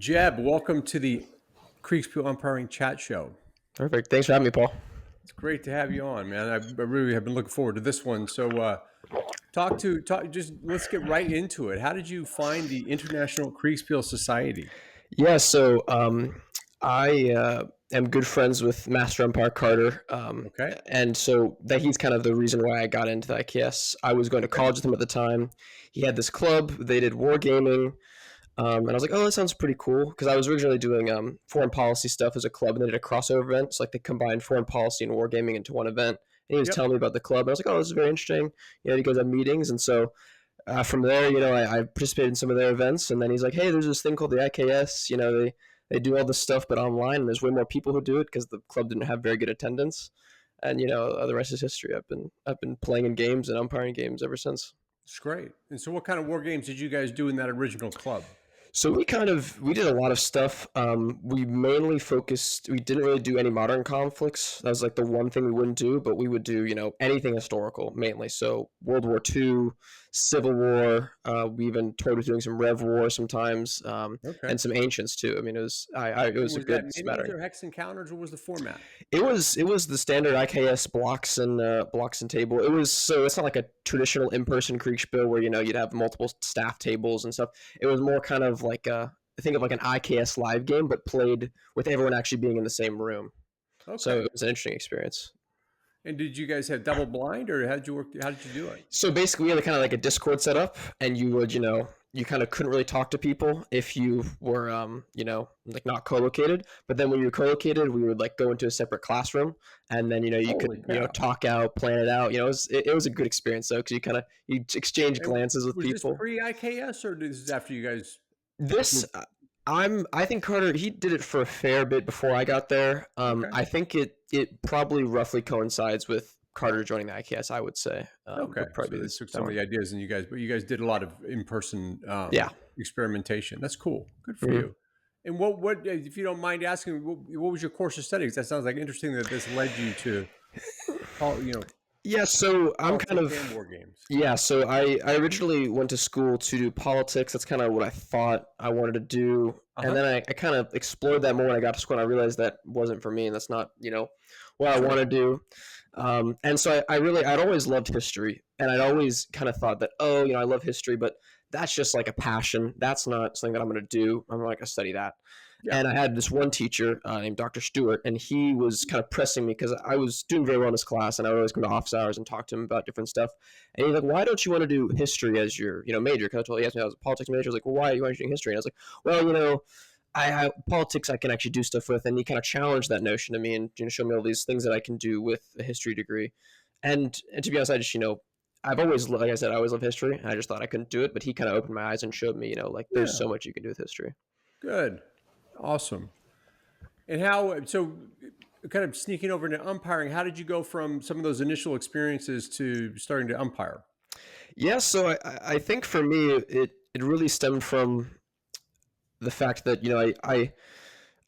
Jeb, welcome to the Kriegsspiel Umpiring Chat Show. Perfect. Thanks for having me, Paul. It's great to have you on, man. I really have been looking forward to this one. So, let's get right into it. How did you find the International Kriegsspiel Society? Yeah, I am good friends with Master Umpire Carter, Okay. and so that he's kind of the reason why I got into the IKS. I was going to college with him at the time. He had this club. They did wargaming, and I was like, "Oh, that sounds pretty cool." Because I was originally doing foreign policy stuff as a club, and they did a crossover event. So like they combined foreign policy and wargaming into one event. And he was telling me about the club. And I was like, "Oh, this is very interesting." You guys have meetings, and so from there, I participated in some of their events, and then he's like, "Hey, there's this thing called the IKS. They do all this stuff, but online, and there's way more people who do it because the club didn't have very good attendance." And the rest is history. I've been playing in games and umpiring games ever since. It's great. And so, what kind of war games did you guys do in that original club? So we did a lot of stuff. We mainly focused. We didn't really do any modern conflicts. That was like the one thing we wouldn't do. But we would do anything historical mainly. So World War II, Civil War. We even toyed with doing some Rev War sometimes, and some ancients too. I mean, it was a good smattering. Was hex encounters? What was the format? It was the standard IKS blocks and table. It's not like a traditional in-person Kriegsspiel where you'd have multiple staff tables and stuff. It was more kind of like think of like an IKS live game, but played with everyone actually being in the same room. Okay. So it was an interesting experience. And did you guys have double blind, or how did you do it? So basically, we had kind of like a Discord set up, and you would you kind of couldn't really talk to people if you were like not co-located. But then when you were co-located, we would like go into a separate classroom, and then you could talk out, plan it out. It was a good experience though, because you exchange glances with people. Was this pre-IKS, or this is after you guys? I think Carter, he did it for a fair bit before I got there. I think it probably roughly coincides with Carter joining the IKS, I would say. Okay, probably so they took some of the ideas, and you guys did a lot of in-person experimentation. That's cool. Good for you. And what if you don't mind asking, what was your course of studies? That sounds like interesting that this led you to, Yeah, so I'm kind of war games. Yeah, so I originally went to school to do politics. That's kind of what I thought I wanted to do, and then I kind of explored that more when I got to school, and I realized that wasn't for me, and that's not what I want to do. And so I'd always loved history, and I'd always kind of thought that I love history, but that's just like a passion. That's not something that I'm going to do. I'm not going to study that. Yeah. And I had this one teacher named Dr. Stewart, and he was kind of pressing me because I was doing very well in his class, and I would always come to office hours and talk to him about different stuff. And he's like, "Why don't you want to do history as your major?" Because he asked me if I was a politics major. I was like, "Well, why are you doing history?" And I was like, "Well, I politics I can actually do stuff with," and he kind of challenged that notion to me and show me all these things that I can do with a history degree. And to be honest, I just I've always, like I said, I always loved history, and I just thought I couldn't do it. But he kind of opened my eyes and showed me, there's so much you can do with history. Good. Awesome. And so kind of sneaking over into umpiring, how did you go from some of those initial experiences to starting to umpire? Yeah, so I think for me, it really stemmed from the fact that,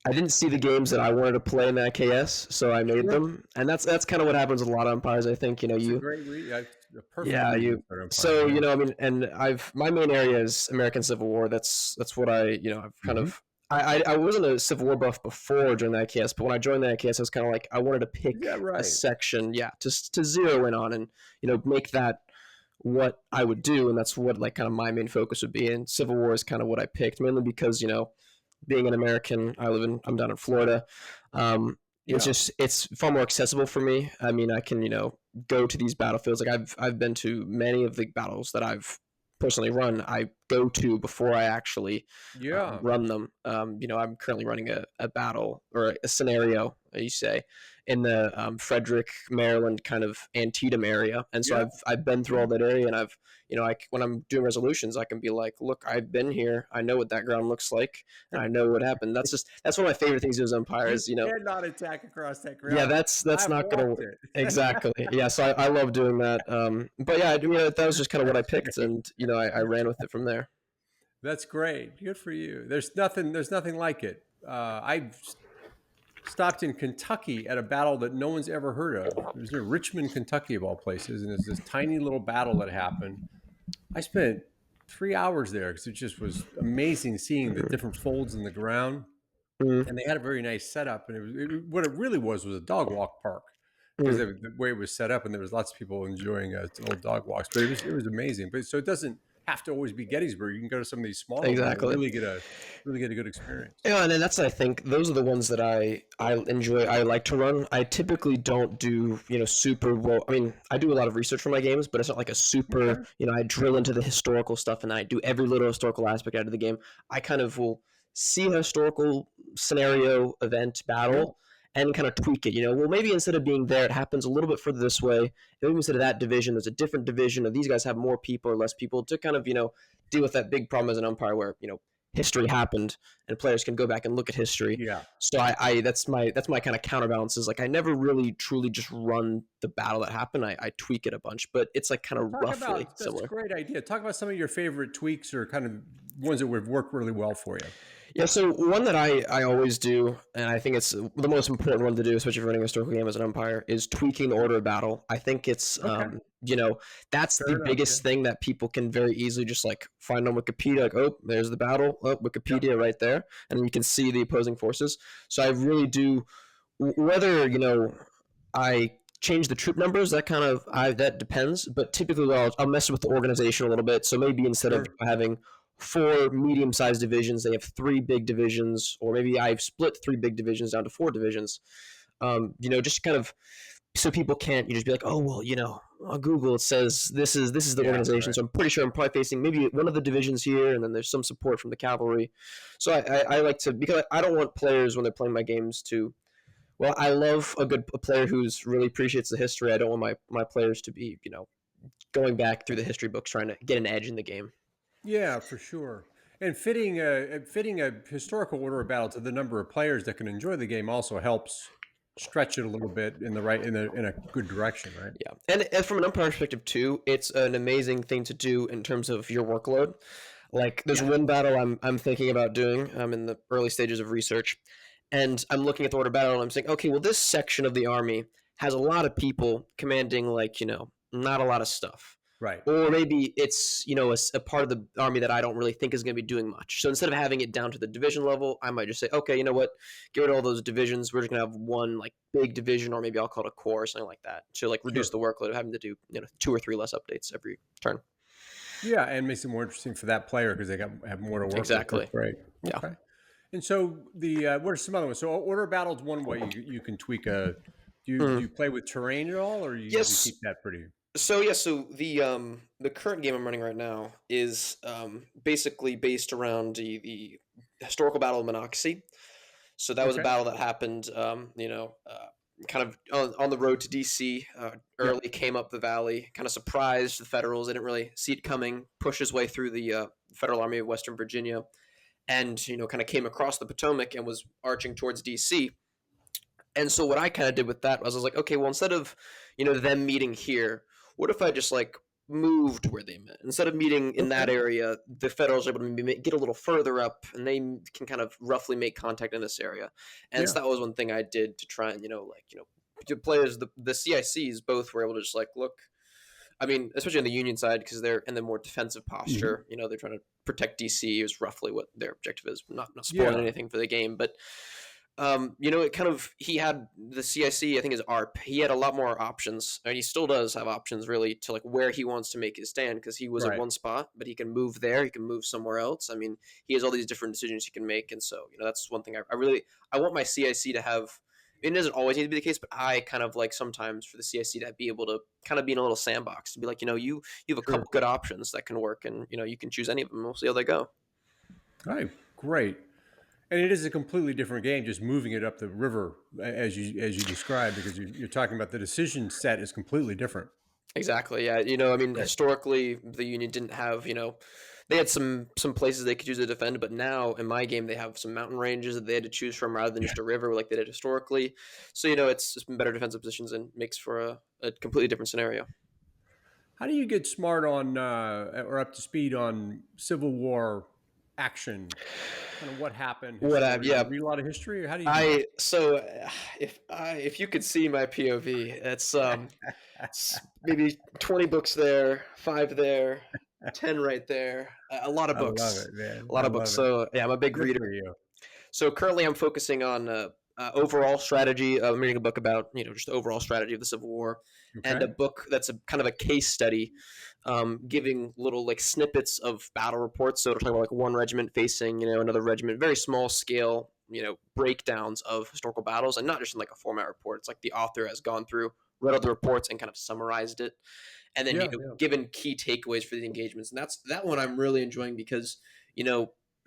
I didn't see the games that I wanted to play in the IKS, so I made them. And that's kind of what happens with a lot of umpires, I think. That's a great so, and my main area is American Civil War. That's what I've kind of, I wasn't a Civil War buff before joining the IKS, but when I joined the IKS, I was kind of like, I wanted to pick a section, to zero in on and, make that what I would do. And that's what like kind of my main focus would be. And Civil War is kind of what I picked, mainly because, being an American, I'm down in Florida. It's far more accessible for me. I mean, I can, go to these battlefields. Like I've been to many of the battles that I've personally run. I go to before I actually run them. I'm currently running a battle or a scenario, you say, in the Frederick, Maryland kind of Antietam area. And so I've been through all that area, and I've, when I'm doing resolutions, I can be like, look, I've been here. I know what that ground looks like, and I know what happened. That's one of my favorite things as umpires. You cannot attack across that ground. Yeah, that's not going to work. Exactly. Yeah, so I love doing that. But yeah, that was just kind of what I picked, and I ran with it from there. That's great. Good for you. There's nothing like it. I've stopped in Kentucky at a battle that no one's ever heard of. It was in Richmond, Kentucky, of all places, and there's this tiny little battle that happened. I spent 3 hours there because it just was amazing seeing the different folds in the ground. And they had a very nice setup, and what it really was a dog walk park because the way it was set up, and there was lots of people enjoying little dog walks. But it was amazing. But so it doesn't have to always be Gettysburg. You can go to some of these smaller ones and really get a good experience. Yeah, and then that's, I think those are the ones that I enjoy. I like to run. I typically don't do super well. I mean, I do a lot of research for my games, but it's not like a super I drill into the historical stuff and I do every little historical aspect out of the game. I kind of will see a historical scenario, event, battle, and kind of tweak it. Well, maybe instead of being there, it happens a little bit further this way. Maybe instead of that division, there's a different division, or these guys have more people or less people to kind of deal with that big problem as an umpire where history happened and players can go back and look at history. Yeah. So I that's my kind of counterbalance is like I never really truly just run the battle that happened. I tweak it a bunch, but it's like kind of roughly similar. That's a great idea. Talk about some of your favorite tweaks or kind of ones that would work really well for you. Yeah, so one that I always do, and I think it's the most important one to do, especially if running a historical game as an umpire, is tweaking the order of battle. I think it's, that's the biggest thing that people can very easily just like find on Wikipedia. Like, oh, there's the battle. Oh, Wikipedia right there. And then you can see the opposing forces. So I really do, whether, I change the troop numbers, that kind of, that depends. But typically I'll mess with the organization a little bit. So maybe instead of having 4 medium-sized divisions, they have 3 big divisions, or maybe I've split 3 big divisions down to 4 divisions. Just kind of so people can't just be like, oh well, on Google it says this is the organization. Right. So I'm pretty sure I'm probably facing maybe one of the divisions here, and then there's some support from the cavalry. So I like to, because I don't want players when they're playing my games to. Well, I love a player who's really appreciates the history. I don't want my players to be going back through the history books trying to get an edge in the game. Yeah, for sure. And fitting a historical order of battle to the number of players that can enjoy the game also helps stretch it a little bit in a good direction, right? Yeah, and from an umpire perspective too, it's an amazing thing to do in terms of your workload. Like there's one battle I'm thinking about doing. I'm in the early stages of research, and I'm looking at the order of battle, and I'm saying, okay, well this section of the army has a lot of people commanding not a lot of stuff. Right. Or maybe it's, a part of the army that I don't really think is going to be doing much. So instead of having it down to the division level, I might just say, okay, you know what? Get rid of all those divisions. We're just going to have one like big division, or maybe I'll call it a corps or something like that to like reduce the workload of having to do 2 or 3 less updates every turn. Yeah, and makes it more interesting for that player because they have more to work with. Exactly. Right. Yeah. Okay. And so what are some other ones? So order of battle is one way you can tweak do you play with terrain at all, or you keep that pretty? So the current game I'm running right now is basically based around the historical battle of Monocacy. So that was a battle that happened, kind of on the road to DC. Early came up the valley, kind of surprised the Federals. They didn't really see it coming. Pushed his way through the Federal Army of Western Virginia, and kind of came across the Potomac and was arching towards DC. And so what I kind of did with that was I was like, okay, well instead of them meeting here, what if I just like moved where they met? Instead of meeting in that area, the Federals are able to get a little further up, and they can kind of roughly make contact in this area. And so that was one thing I did to try and the players, the CICs both were able to just like look. I mean, especially on the Union side, because they're in the more defensive posture. They're trying to protect DC is roughly what their objective is. Not spoiling anything for the game, but. It kind of, he had the CIC, I think his ARP, he had a lot more options, and he still does have options really to like where he wants to make his stand, because he was at one spot, but he can move there, he can move somewhere else. I mean, he has all these different decisions he can make, and so, that's one thing I want my CIC to have. It doesn't always need to be the case, but I kind of like sometimes for the CIC to be able to kind of be in a little sandbox, to be like, you have a couple good options that can work, and, you can choose any of them, we'll see how they go. All right, great. And it is a completely different game, just moving it up the river as you described, because you're talking about the decision set is completely different. Exactly. Yeah. I mean, historically, the Union didn't have, they had some places they could use to defend, but now in my game, they have some mountain ranges that they had to choose from rather than just a river like they did historically. So, it's just been better defensive positions and makes for a completely different scenario. How do you get smart on or up to speed on Civil War action? Kind of what happened? Read a lot of history. Or how do you? So if you could see my POV, it's maybe 20 books there, 5 there, 10 right there. A lot of I love books. it, man. A lot I of books. love it. So yeah, I'm a big Good reader. for you. So currently, I'm focusing on overall strategy. I'm reading a book about just the overall strategy of the Civil War, and a Okay. book that's a kind of a case study, giving little like snippets of battle reports. So it'll talk about like one regiment facing another regiment, very small scale breakdowns of historical battles, and not just in like a format report. It's like the author has gone through, read all the reports, and kind of summarized it, and then Yeah, yeah. given key takeaways for the engagements. And that one I'm really enjoying because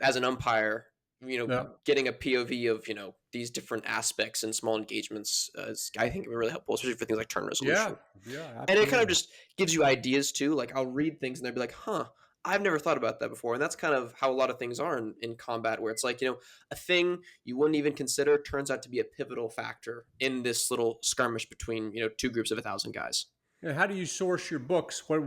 as an umpire, Yeah. getting a POV of these different aspects and small engagements is, I think, really helpful, especially for things like turn Yeah. resolution. Yeah, And it kind of absolutely. just gives you ideas too. Like I'll read things and they'll be like, "Huh, I've never thought about that before." And that's kind of how a lot of things are in combat, where it's like a thing you wouldn't even consider turns out to be a pivotal factor in this little skirmish between two groups of 1,000 guys. And how do you source your books? What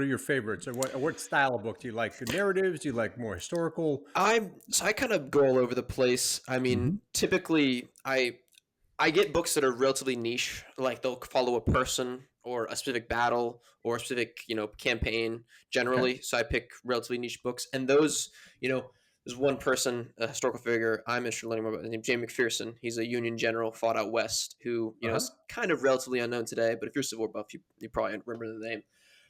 are your favorites? Or what style of book do you like? The narratives? Do you like more historical? I kind of go all over the place. I mean, Mhm. typically I get books that are relatively niche, like they'll follow a person or a specific battle or a specific, campaign Okay. generally. So I pick relatively niche books, and those, there's one person, a historical figure I'm interested in learning more about, named James McPherson. He's a Union general fought out west who, Uh-huh. is kind of relatively unknown today, but if you're a Civil War buff, you probably remember the name.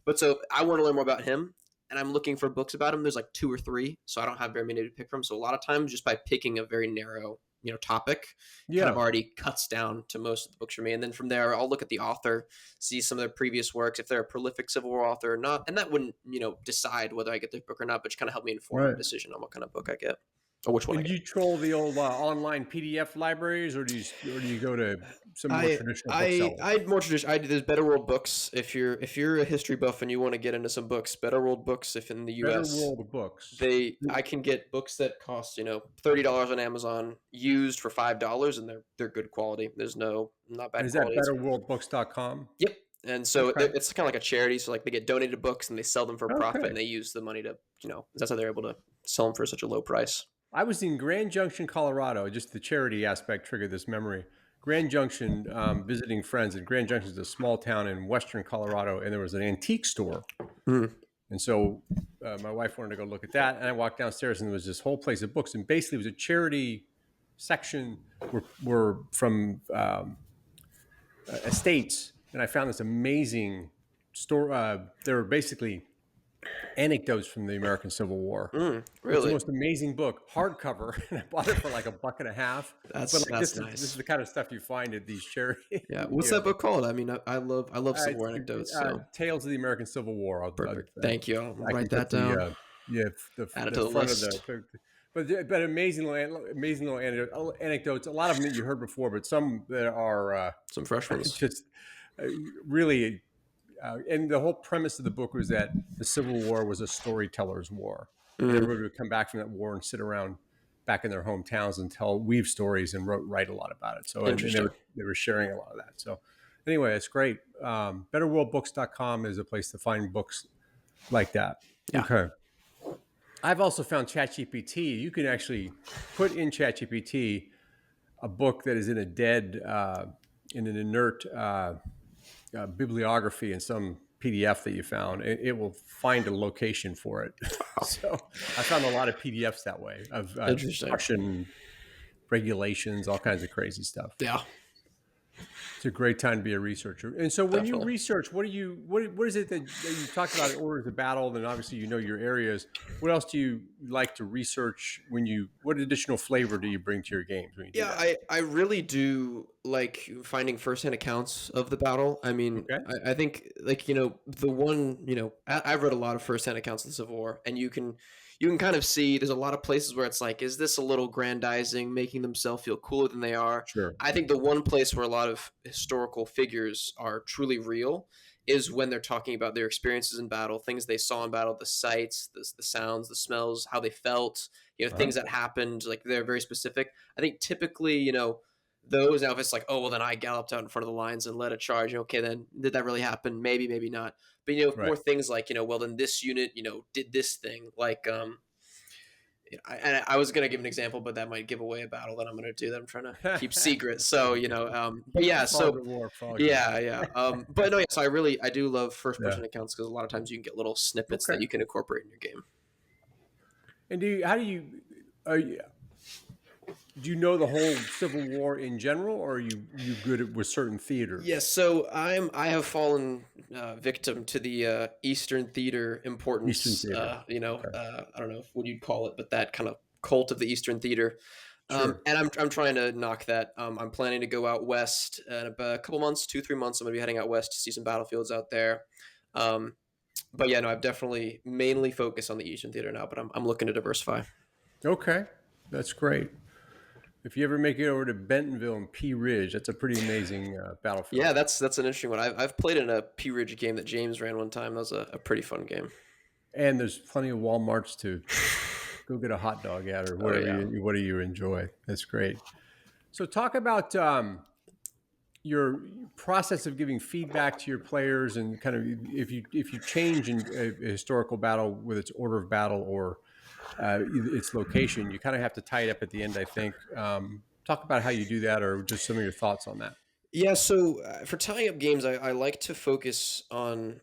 But so I want to learn more about him, and I'm looking for books about him. There's like 2 or 3, so I don't have very many to pick from. So a lot of times, just by picking a very narrow, topic, kind of Yeah. already cuts down to most of the books for me. And then from there, I'll look at the author, see some of their previous works, if they're a prolific Civil War author or not. And that wouldn't, decide whether I get their book or not, but just kind of help me inform my Right. decision on what kind of book I get or which one I And do get. you troll the old online PDF libraries, or do you go to some more I traditional I booksellers? I'd more tradition. There's Better World Books if you're a history buff and you want to get into some books. Better World Books, if in the Better U.S. World of Books. I can get books that cost $30 on Amazon used for $5, and they're good quality. There's not And bad is that quality. betterworldbooks.com? Yep. And so Okay. it's kind of like a charity. So like they get donated books and they sell them for profit, and Okay. they use the money to that's how they're able to sell them for such a low price. I was in Grand Junction, Colorado. Just the charity aspect triggered this memory. Grand Junction, visiting friends, and Grand Junction is a small town in western Colorado, and there was an antique store. Mm. And so my wife wanted to go look at that, and I walked downstairs, and there was this whole place of books, and basically it was a charity section were from estates, and I found this amazing store. They were basically anecdotes from the American Civil War. It's the Really? most amazing book, hardcover, and I bought it for like $1.50. But like That's this is nice. the kind of stuff you find at these charity, Yeah. What's that books. book called? I mean, I love Civil It's War anecdotes. So Tales of the American Civil War. perfect. Thank you. I'll I can write put that down. yeah Add it the to the front of list. but amazing little anecdotes. A lot of them that you heard before, but some that are Some fresh ones. just uh, really. And the whole premise of the book was that the Civil War was a storyteller's war, and Mm, everybody would come back from that war and sit around back in their hometowns and weave stories and write a lot about it. So and interesting. they were sharing a lot of that. So anyway, it's great. Betterworldbooks.com is a place to find books like that. Yeah. Okay. I've also found ChatGPT. You can actually put in ChatGPT a book that is in a in an inert bibliography in some PDF that you found. It will find a location for it. So I found a lot of PDFs that way of Interesting. Russian regulations, all kinds of crazy stuff. Yeah. It's a great time to be a researcher. And so when you Definitely. research, what is it that you talked about in orders of battle? Then obviously you know your areas. What else do you like to research what additional flavor do you bring to your games when you do Yeah, that? I really do like finding firsthand accounts of the battle. I mean, Okay. I think like the one I've read a lot of firsthand accounts of the Civil War, and you can kind of see there's a lot of places where it's like, is this a little grandizing, making themselves feel cooler than they are? Sure. I think the one place where a lot of historical figures are truly real is when they're talking about their experiences in battle, things they saw in battle, the sights, the sounds, the smells, how they felt, Uh-huh. things that happened, like they're very specific. I think typically, those now if it's like, oh well, then I galloped out in front of the lines and led a charge. Okay, then did that really happen? Maybe, maybe not. But Right. more things like well, then this unit, did this thing. Like I was going to give an example, but that might give away a battle that I'm going to do that I'm trying to keep secret. So, but yeah, so yeah. But no, yeah, so I do love first person accounts because a lot of times you can get little snippets that you can incorporate in your game. And do you know the whole Civil War in general, or are you good with certain theaters? Yes, so I have fallen victim to the Eastern theater importance. Eastern theater. I don't know what you'd call it, but that kind of cult of the Eastern theater. Sure. And I'm trying to knock that. I'm planning to go out west in about a couple months, 2-3 months. I'm going to be heading out west to see some battlefields out there. But yeah, no, I've definitely mainly focused on the Eastern theater now, but I'm looking to diversify. Okay, that's great. If you ever make it over to Bentonville and Pea Ridge, that's a pretty amazing battlefield. Yeah, that's an interesting one. I've played in a Pea Ridge game that James ran one time. That was a pretty fun game. And there's plenty of Walmarts to go get a hot dog at or whatever you enjoy. That's great. So talk about your process of giving feedback to your players, and kind of if you change in a historical battle with its order of battle or its location, you kind of have to tie it up at the end, I think. Talk about how you do that, or just some of your thoughts on that. Yeah, so for tying up games, I like to focus on,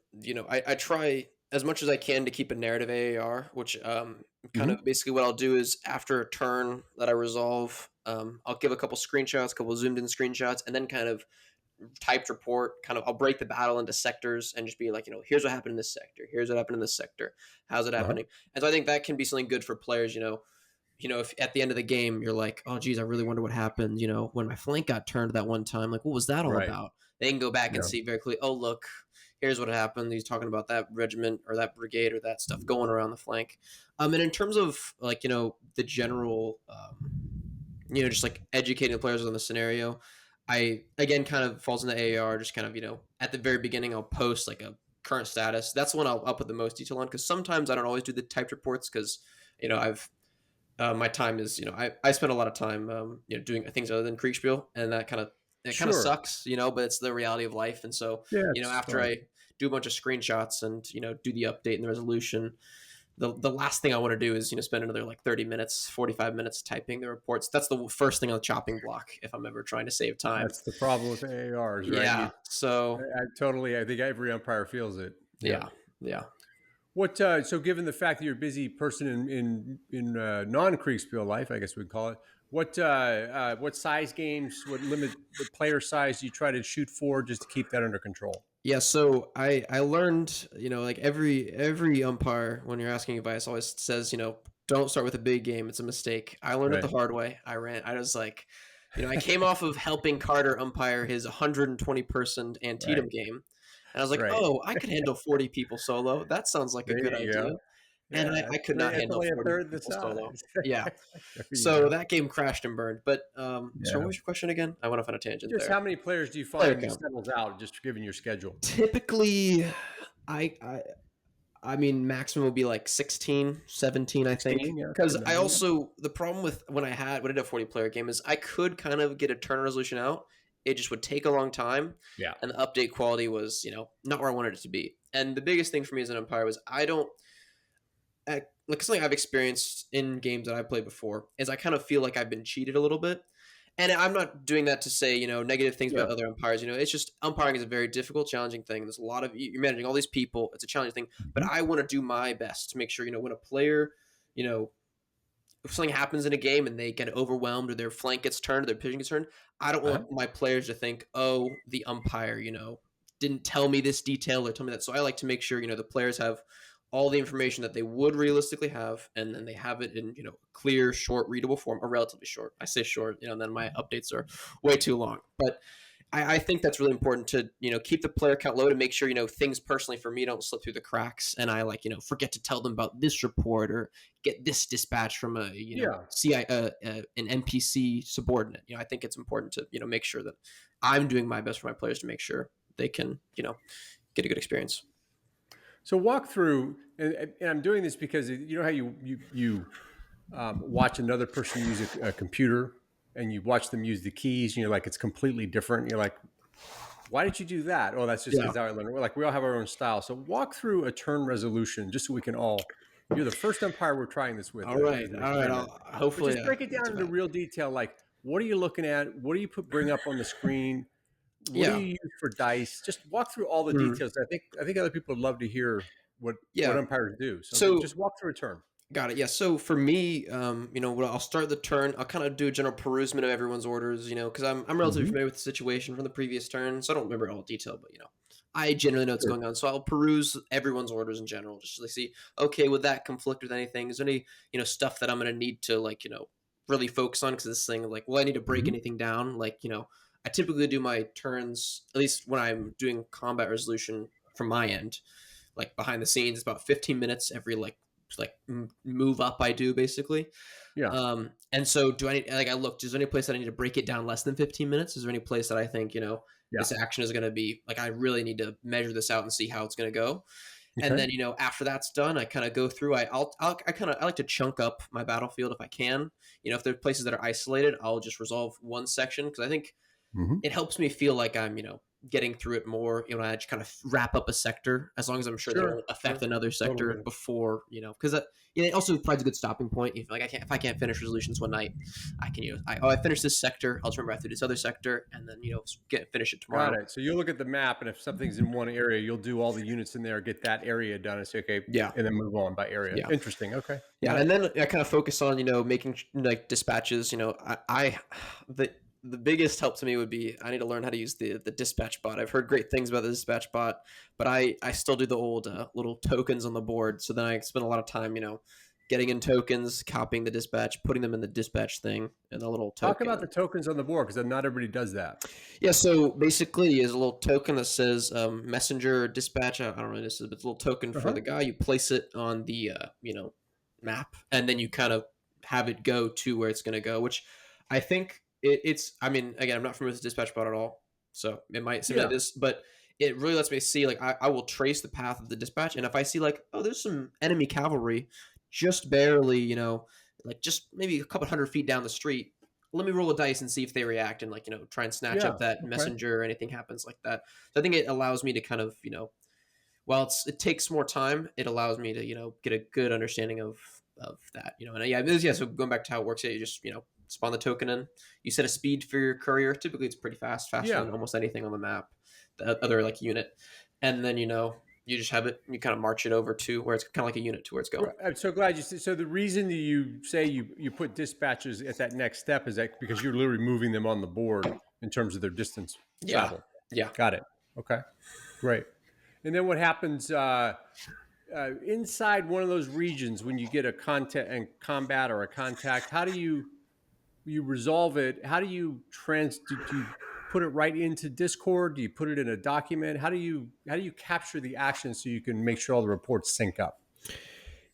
I try as much as I can to keep a narrative AAR, which kind of basically what I'll do is after a turn that I resolve, I'll give a couple screenshots, a couple zoomed in screenshots, and then kind of typed report. I'll break the battle into sectors and just be like, here's what happened in this sector. Here's what happened in this sector. How's it happening? And so I think that can be something good for players, if at the end of the game you're like, oh geez, I really wonder what happened, when my flank got turned that one time, like what was that all about? They can go back and see very clearly, oh look, here's what happened. He's talking about that regiment or that brigade or that stuff going around the flank. And in terms of like, the general, just like educating the players on the scenario, I again kind of falls into AAR, just kind of, at the very beginning I'll post like a current status. That's the one I'll put the most detail on, because sometimes I don't always do the typed reports because, I've my time is, I spend a lot of time, doing things other than Kriegsspiel, and that kind of sucks, but it's the reality of life. And so, after I do a bunch of screenshots and, do the update and the resolution, the last thing I want to do is, spend another like 30 minutes, 45 minutes typing the reports. That's the first thing on the chopping block if I'm ever trying to save time. That's the problem with AARs, right? Yeah. So I think every umpire feels it. Yeah. What so given the fact that you're a busy person in non-Kriegsspiel life, I guess we'd call it, what size games, what limit the player size do you try to shoot for just to keep that under control? Yeah, so I learned, like every umpire, when you're asking advice, always says, don't start with a big game. It's a mistake. I learned it the hard way. I was like, I came off of helping Carter umpire his 120 person Antietam game. And I was like, oh, I could handle 40 people solo. That sounds like a good idea. And I could not handle 40 people solo. Yeah. So that game crashed and burned. But so what was your question again? I went off on a tangent there. How many players do you find settles out, just given your schedule? Typically, I mean, maximum would be like 16, 17, I think. Because I also, the problem with when I did a 40 player game is I could kind of get a turn resolution out. It just would take a long time. Yeah. And the update quality was, not where I wanted it to be. And the biggest thing for me as an umpire was like something I've experienced in games that I've played before is I kind of feel like I've been cheated a little bit. And I'm not doing that to say, negative things about other umpires. It's just umpiring is a very difficult, challenging thing. There's a lot of, you're managing all these people. It's a challenging thing. But I want to do my best to make sure, when a player, if something happens in a game and they get overwhelmed or their flank gets turned or their pitching gets turned, I don't want my players to think, oh, the umpire, didn't tell me this detail or tell me that. So I like to make sure, the players have all the information that they would realistically have, and then they have it in, clear, short, readable form, or relatively short. I say short, and then my updates are way too long. But I think that's really important to, keep the player count low to make sure, things personally for me don't slip through the cracks. And I forget to tell them about this report or get this dispatch from an NPC subordinate. I think it's important to, make sure that I'm doing my best for my players to make sure they can, get a good experience. So walk through, and I'm doing this because you know how you watch another person use a computer and you watch them use the keys and you're like, it's completely different. You're like, why did you do that? Oh, that's just because I learned. We're like, we all have our own style. So walk through a turn resolution just so we can all You're the first umpire we're trying this with. All right. Hopefully, just break it down into real detail. Like, what are you looking at? What do you bring up on the screen? What do you use for dice? Just walk through all the details. I think other people would love to hear what umpires do. So just walk through a turn. Got it. Yeah. So for me, I'll start the turn. I'll kind of do a general perusement of everyone's orders, because I'm relatively familiar with the situation from the previous turn, so I don't remember all detail, but I generally know what's going on. So I'll peruse everyone's orders in general, just to see, okay, would that conflict with anything? Is there any, stuff that I'm going to need to really focus on? Because this thing, will I need to break anything down? I typically do my turns, at least when I'm doing combat resolution from my end, behind the scenes, it's about 15 minutes every move up I do basically. Yeah. And so do I need, I looked, is there any place that I need to break it down less than 15 minutes? Is there any place that I think, this action is going to be I really need to measure this out and see how it's going to go. Okay. And then, after that's done, I kind of go through, I like to chunk up my battlefield if I can. If there are places that are isolated, I'll just resolve one section, because I think it helps me feel like I'm, getting through it more. I just kind of wrap up a sector, as long as I'm sure that won't affect another sector before, because it also provides a good stopping point. If I can't finish resolutions one night, I can I finished this sector, I'll just remember I through this other sector, and then finish it tomorrow. Got it. So you'll look at the map, and if something's in one area, you'll do all the units in there, get that area done, and say and then move on by area. Yeah. Interesting. Okay. Yeah, and then I kind of focus on making dispatches. The biggest help to me would be I need to learn how to use the dispatch bot. I've heard great things about the dispatch bot, but I still do the old little tokens on the board. So then I spend a lot of time, getting in tokens, copying the dispatch, putting them in the dispatch thing, and the little token. Talk about the tokens on the board, because not everybody does that. Yeah, so basically is a little token that says messenger dispatch. I don't know what this is, but it's a little token for the guy. You place it on the map, and then you kind of have it go to where it's going to go, which I think it's, again, I'm not familiar with the dispatch bot at all, so it might seem like this, but it really lets me see, I will trace the path of the dispatch, and if I see there's some enemy cavalry just barely, just maybe a couple hundred feet down the street, let me roll a dice and see if they react and try and snatch up that messenger or anything happens like that. So I think it allows me to kind of, while it takes more time, it allows me to, get a good understanding of that, and so going back to how it works, you just, spawn the token in. You set a speed for your courier. Typically, it's pretty faster than almost anything on the map, the other unit. And then you just have it. You kind of march it over to where it's kind of like a unit to where it's going. I'm so glad you said. So the reason that you say you put dispatches at that next step is that because you're literally moving them on the board in terms of their distance travel. Yeah. Got it. Okay. Great. And then what happens inside one of those regions when you get a combat or a contact? How do you resolve it? How do you put it right into Discord? Do you put it in a document? How do you capture the action so you can make sure all the reports sync up?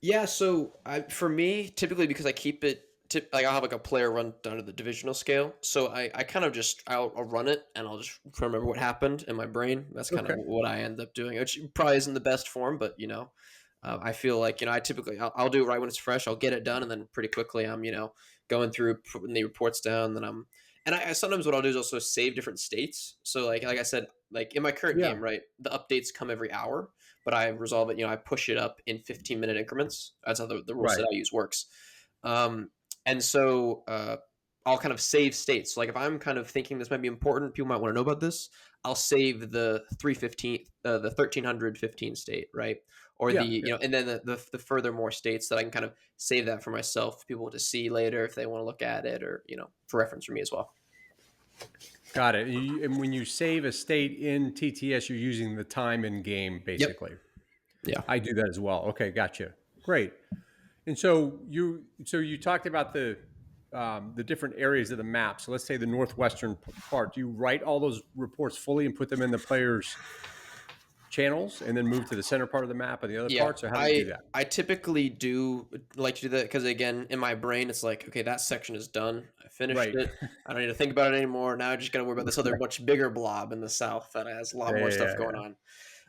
Yeah, so for me, typically, because I keep it, I'll have a player run down to the divisional scale. So I kind of I'll run it and I'll just remember what happened in my brain. That's kind of what I end up doing, which probably isn't the best form, but I feel like, I typically, I'll do it right when it's fresh. I'll get it done. And then pretty quickly I'm, going through, putting the reports down. Then I sometimes what I'll do is also save different states. So like I said, in my current game, right, the updates come every hour, but I resolve it, I push it up in 15-minute increments. That's how the rules that I use works. And so I'll kind of save states. So if I'm kind of thinking this might be important, people might want to know about this, I'll save the 1315 state, right? Or and then the furthermore states that I can kind of save that for myself, for people to see later if they want to look at it, or for reference for me as well. Got it. And when you save a state in TTS, you're using the time in game basically. Yep. Yeah, I do that as well. Okay, gotcha. Great. And so you talked about the different areas of the map. So let's say the northwestern part. Do you write all those reports fully and put them in the players' channels and then move to the center part of the map and the other parts? Or how do you do that? I typically do like to do that because, again, in my brain, it's okay, that section is done. I finished it. I don't need to think about it anymore. Now I just got to worry about this other much bigger blob in the south that has a lot more stuff going on.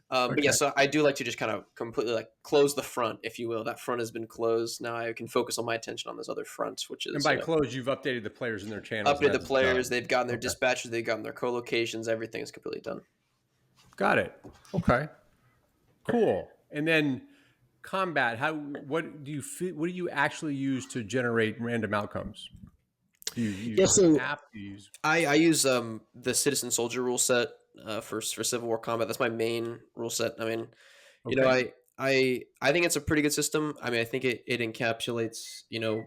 But so I do like to just kind of completely close the front, if you will. That front has been closed. Now I can focus all my attention on those other fronts, which is... And by close, you've updated the players in their channels. Updated the players. They've gotten their dispatches. They've gotten their co-locations. Everything is completely done. Got it. Okay. Cool. And then combat, what do you actually use to generate random outcomes? Do you use an app? Do you use... I use the Citizen Soldier rule set for Civil War combat. That's my main rule set. I mean, you know, I think it's a pretty good system. I mean, I think it encapsulates, you know,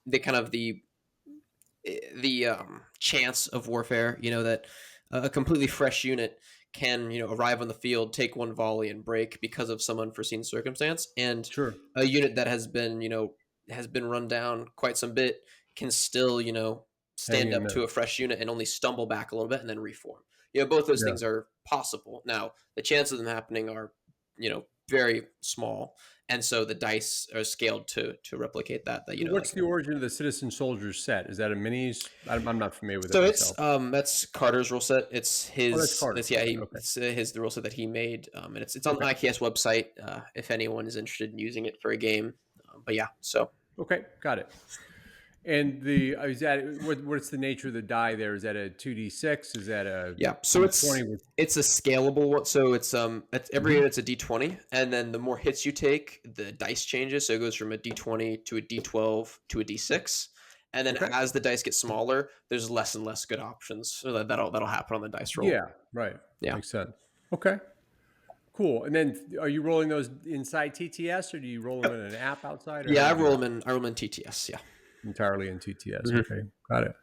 the kind of the chance of warfare, you know, that a completely fresh unit can, you know, arrive on the field, take one volley and break because of some unforeseen circumstance. And a unit that has been, you know, has been run down quite some bit can still, you know, stand up to a fresh unit and only stumble back a little bit and then reform. You know, both those things are possible. Now, the chances of them happening are, you know, very small, and so the dice are scaled to replicate that. You know, what's the origin of the Citizen Soldier set? Is that a minis? I'm not familiar with it. So it's that's Carter's rule set. It's his. It's the rule set that he made, and it's on the IKS website if anyone is interested in using it for a game. But yeah, so got it. And what's the nature of the die there? Is that a 2d6? Is that a So it's a scalable one. So it's every unit's a d20, and then the more hits you take, the dice changes. So it goes from a d20 to a d12 to a d6, and then as the dice get smaller, there's less and less good options. So that'll happen on the dice roll. Yeah, right. Yeah, makes sense. Okay, cool. And then are you rolling those inside TTS, or do you roll them in an app outside? I roll them in TTS. Yeah. Entirely in TTS. Okay, got it.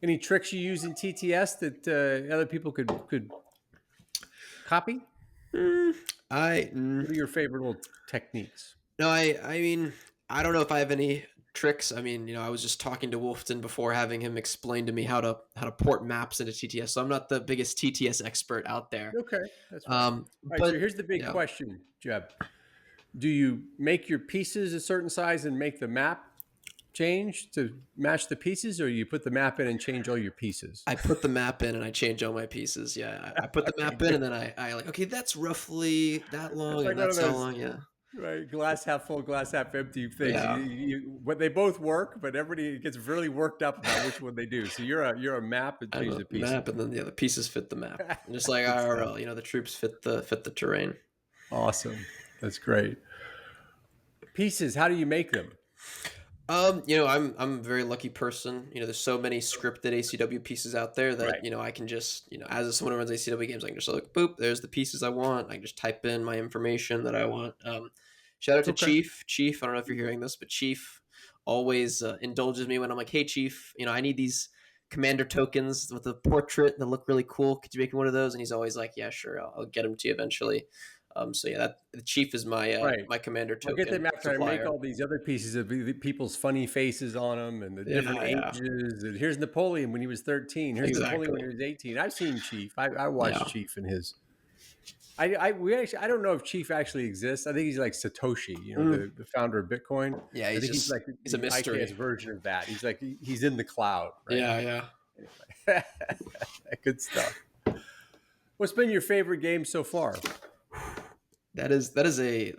Any tricks you use in TTS that other people could copy? What are your favorite little techniques? No, I mean, I don't know if I have any tricks. I mean, you know, I was just talking to Wolfton before, having him explain to me how to port maps into TTS. So I'm not the biggest TTS expert out there. Okay, that's fine. But so here's the big question, Jeb. Do you make your pieces a certain size and make the map change to match the pieces, or you put the map in and change all your pieces? I put the map in and I change all my pieces. Yeah, I put the map in and then I like, okay, that's roughly that long. Like that's so long. Yeah. Right, glass half full, glass half empty things. Yeah. But they both work, but everybody gets really worked up about which one they do. So you're a map and change the pieces. Map, and then the pieces fit the map. And just like IRL, you know, the troops fit the terrain. Awesome, that's great. Pieces, how do you make them? You know, I'm a very lucky person. You know, there's so many scripted ACW pieces out there that, you know, I can just, you know, as someone who runs ACW games, I can just look, boop, there's the pieces I want. I can just type in my information that I want. Shout out to Chief. Chief, I don't know if you're hearing this, but Chief always indulges me when I'm like, hey, Chief, you know, I need these commander tokens with a portrait that look really cool. Could you make me one of those? And he's always like, yeah, sure, I'll get them to you eventually. So yeah, the Chief is my my commander token. I'll get them after I make all these other pieces of people's funny faces on them and the different ages. And here's Napoleon when he was 13. Here's Napoleon when he was 18. I've seen Chief. I watched Chief and his. I don't know if Chief actually exists. I think he's like Satoshi, you know, the founder of Bitcoin. Yeah, he's a mystery. IKS version of that. He's like he's in the cloud. Right? Yeah. Anyway. Good stuff. What's been your favorite game so far? That is a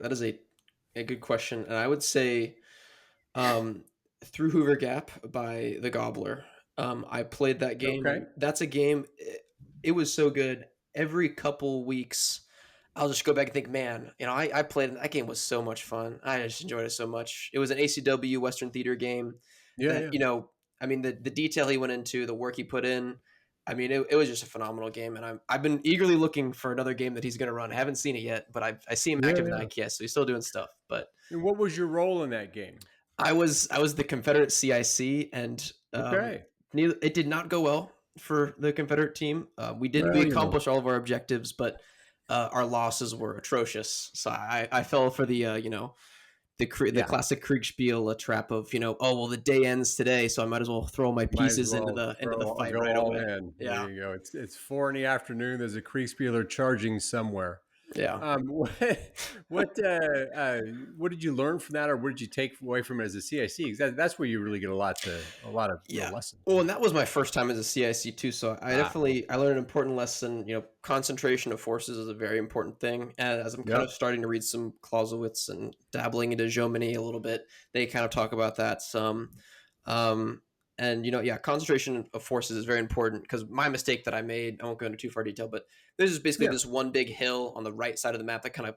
good question, and I would say, Through Hoover Gap by the Gobbler. I played that game. Okay. That's a game. It was so good. Every couple weeks, I'll just go back and think, man, you know, I played that game. Was so much fun. I just enjoyed it so much. It was an ACW Western Theater game. Yeah. You know, I mean, the detail he went into, the work he put in. I mean, it was just a phenomenal game, and I've been eagerly looking for another game that he's going to run. I haven't seen it yet, but I see him active in IKS, so he's still doing stuff. But and what was your role in that game? I was the Confederate CIC, and it did not go well for the Confederate team. We accomplished all of our objectives, but our losses were atrocious. So I fell for the the classic Kriegsspiel trap of, you know, oh well, the day ends today, so I might as well throw my pieces into the fight right away. Yeah, there you go. It's 4 p.m. There's a Kriegspieler charging somewhere. Yeah. What did you learn from that, or what did you take away from it as a CIC? That's where you really get a lot of lessons. Well, and that was my first time as a CIC too. So I learned an important lesson. You know, concentration of forces is a very important thing. And as I'm kind of starting to read some Clausewitz and dabbling into Jomini a little bit, they kind of talk about that some. And, you know, concentration of forces is very important, because my mistake that I made, I won't go into too far detail, but this is basically this one big hill on the right side of the map that kind of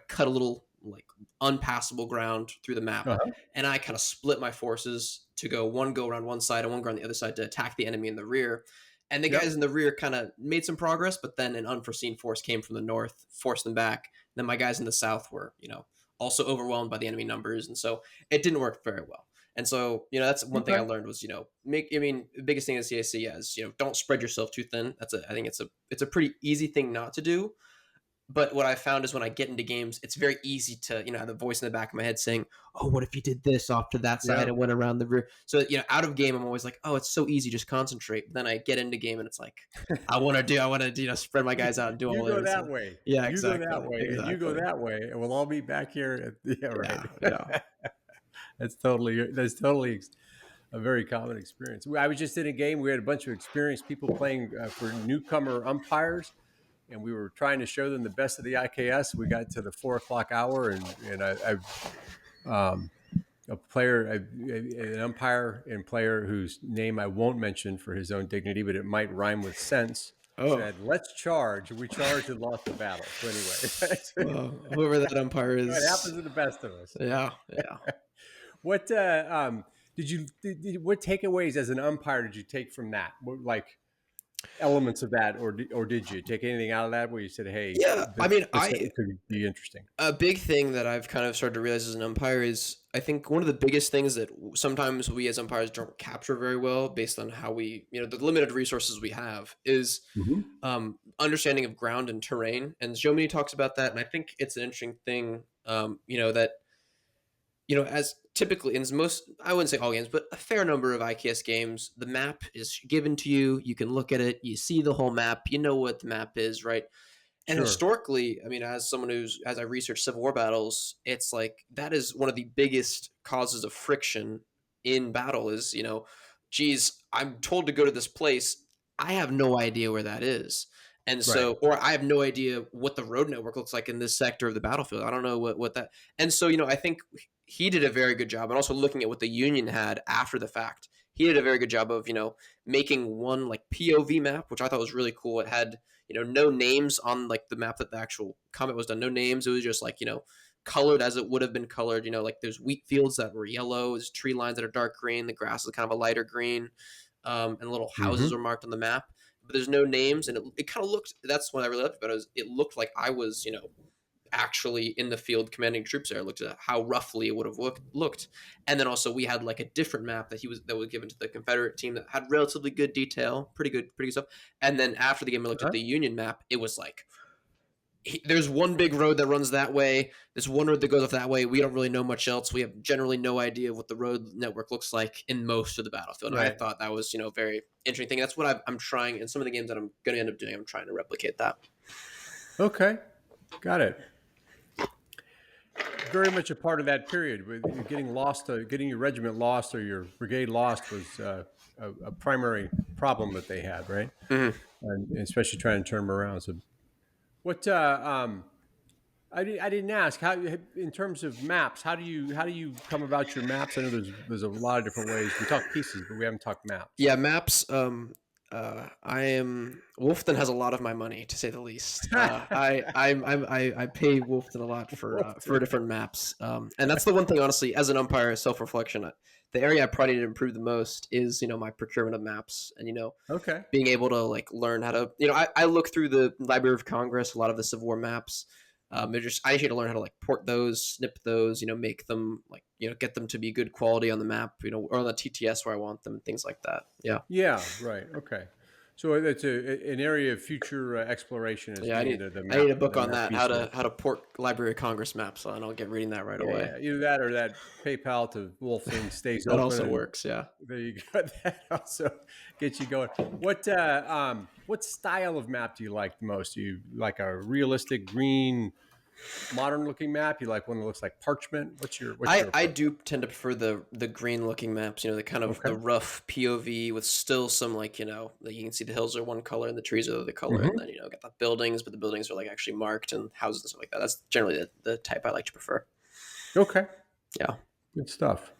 cut a little like unpassable ground through the map, and I kind of split my forces to go around one side and one go on the other side to attack the enemy in the rear. And the guys in the rear kind of made some progress, but then an unforeseen force came from the north, forced them back. And then my guys in the south were, also overwhelmed by the enemy numbers, and so it didn't work very well. And so, that's one thing I learned was, the biggest thing in CAC is, don't spread yourself too thin. I think it's a pretty easy thing not to do. But what I found is when I get into games, it's very easy to, have the voice in the back of my head saying, oh, what if you did this off to that side and went around the rear? So, out of game, I'm always like, oh, it's so easy, just concentrate. But then I get into game and it's like, I want to, spread my guys out and do all that. You go that way. Yeah, exactly. You go that way. Exactly. And you go that way. And we'll all be back here. Right. Yeah. That's totally a very common experience. I was just in a game. We had a bunch of experienced people playing for newcomer umpires. And we were trying to show them the best of the IKS. We got to the 4:00 hour, and a player, an umpire and player whose name I won't mention for his own dignity, but it might rhyme with sense, said, "Let's charge." We charged and lost the battle. So anyway, well, whoever that umpire is, it happens to the best of us. Yeah. What what takeaways as an umpire did you take from that? Like elements of that, or did you take anything out of that where you said, hey, it could be interesting? A big thing that I've kind of started to realize as an umpire is I think one of the biggest things that sometimes we as umpires don't capture very well based on how we, the limited resources we have is understanding of ground and terrain. And Jomini talks about that. And I think it's an interesting thing, that, as typically in most, I wouldn't say all games, but a fair number of IKS games, the map is given to you. You can look at it. You see the whole map. You know what the map is, right? And historically, as someone as I research Civil War battles, it's like that is one of the biggest causes of friction in battle is, geez, I'm told to go to this place. I have no idea where that is. And so, or I have no idea what the road network looks like in this sector of the battlefield. I don't know what that. And so, I think he did a very good job. And also looking at what the Union had after the fact, he did a very good job of, making one like POV map, which I thought was really cool. It had, no names on like the map that the actual combat was done. No names. It was just like, colored as it would have been colored. Like there's wheat fields that were yellow, there's tree lines that are dark green. The grass is kind of a lighter green, and little houses are marked on the map. But there's no names, and it kind of looked. That's what I really loved about it. It looked like I was, actually in the field commanding troops there. I looked at how roughly it would have looked, and then also we had like a different map that was given to the Confederate team that had relatively good detail, pretty good stuff. And then after the game, I looked at the Union map. It was like there's one big road that runs that way. There's one road that goes off that way. We don't really know much else. We have generally no idea what the road network looks like in most of the battlefield. And I thought that was, a very interesting thing. That's what I'm trying in some of the games that I'm going to end up doing. I'm trying to replicate that. Okay. Got it. Very much a part of that period. Getting lost, getting your regiment lost or your brigade lost was a primary problem that they had, right? Mm-hmm. And especially trying to turn them around. So what I didn't ask, how in terms of maps, how do you come about your maps? I know there's a lot of different ways. We talk pieces, but we haven't talked maps. Yeah, maps. Wolfton has a lot of my money, to say the least. I pay Wolfton a lot for different maps, and that's the one thing, honestly, as an umpire, self-reflection. The area I probably need to improve the most is, my procurement of maps, and being able to like learn how to, I look through the Library of Congress, a lot of the Civil War maps. I just need to learn how to like port those, snip those, make them like, get them to be good quality on the map, or on the TTS where I want them and things like that. Yeah. Yeah. Right. Okay. So it's an area of future exploration. I need a book on that, how to port Library of Congress maps, and I'll get reading that right away. Yeah, either that or that PayPal to Wolfton stays that open. Also works, yeah. There you go. That also gets you going. What style of map do you like the most? Do you like a realistic green, modern looking map? You like one that looks like parchment? I do tend to prefer the green looking maps, the kind of the rough POV with still some like, that you can see the hills are one color and the trees are the other color, and then got the buildings, but the buildings are like actually marked and houses and stuff like that. That's generally the type I like to prefer. Okay. Yeah. Good stuff.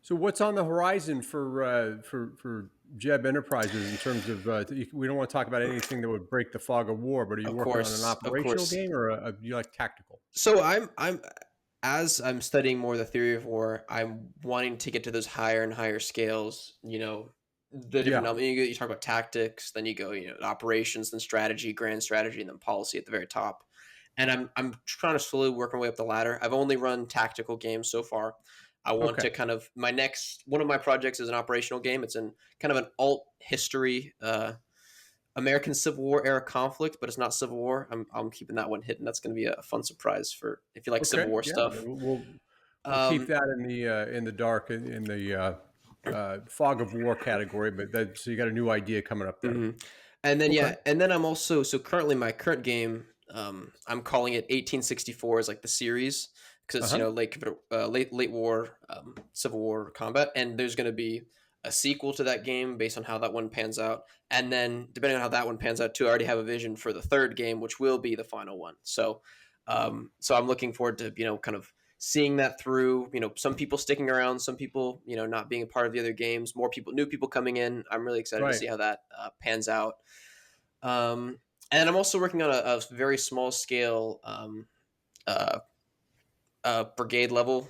So what's on the horizon for Jeb Enterprises in terms of we don't want to talk about anything that would break the fog of war, but are you working on an operational game or do you like tactical? So as I'm studying more the theory of war, I'm wanting to get to those higher and higher scales. The different you talk about tactics, then you go operations, then strategy, grand strategy, and then policy at the very top. And I'm trying to slowly work my way up the ladder. I've only run tactical games so far. I want to kind of one of my projects is an operational game. It's in kind of an alt history, American Civil War era conflict, but it's not Civil War. I'm keeping that one hidden. That's going to be a fun surprise for if you like Civil War stuff. We'll keep that in the dark in the fog of war category. But so you got a new idea coming up there. Mm-hmm. And then and then I'm also currently my current game. I'm calling it 1864 as like the series because it's late war, Civil War combat, and there's going to be a sequel to that game based on how that one pans out, and then depending on how that one pans out too, I already have a vision for the third game, which will be the final one. So I'm looking forward to kind of seeing that through. Some people sticking around, some people not being a part of the other games, new people coming in. I'm really excited to see how that pans out. And I'm also working on a very small scale brigade level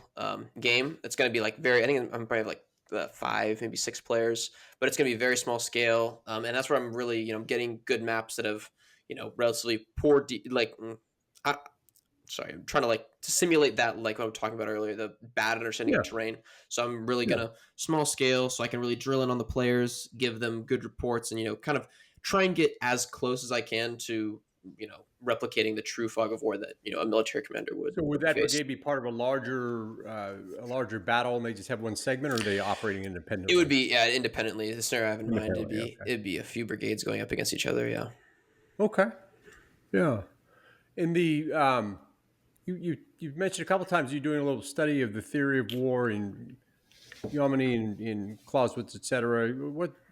game. It's going to be like I think I'm probably like 5, maybe 6 players, but it's going to be very small scale. And that's where I'm really, getting good maps that have, relatively poor, I'm trying to to simulate that, like what I was talking about earlier, the bad understanding of terrain. So I'm really going to small scale so I can really drill in on the players, give them good reports and, kind of try and get as close as I can to, replicating the true fog of war that, a military commander would. So would that brigade be part of a larger battle and they just have one segment, or are they operating independently? It would be independently. The scenario I have in mind, it'd be a few brigades going up against each other. Yeah. Okay. Yeah. In the you've mentioned a couple of times you're doing a little study of the theory of war in Germany and in Clausewitz, etc.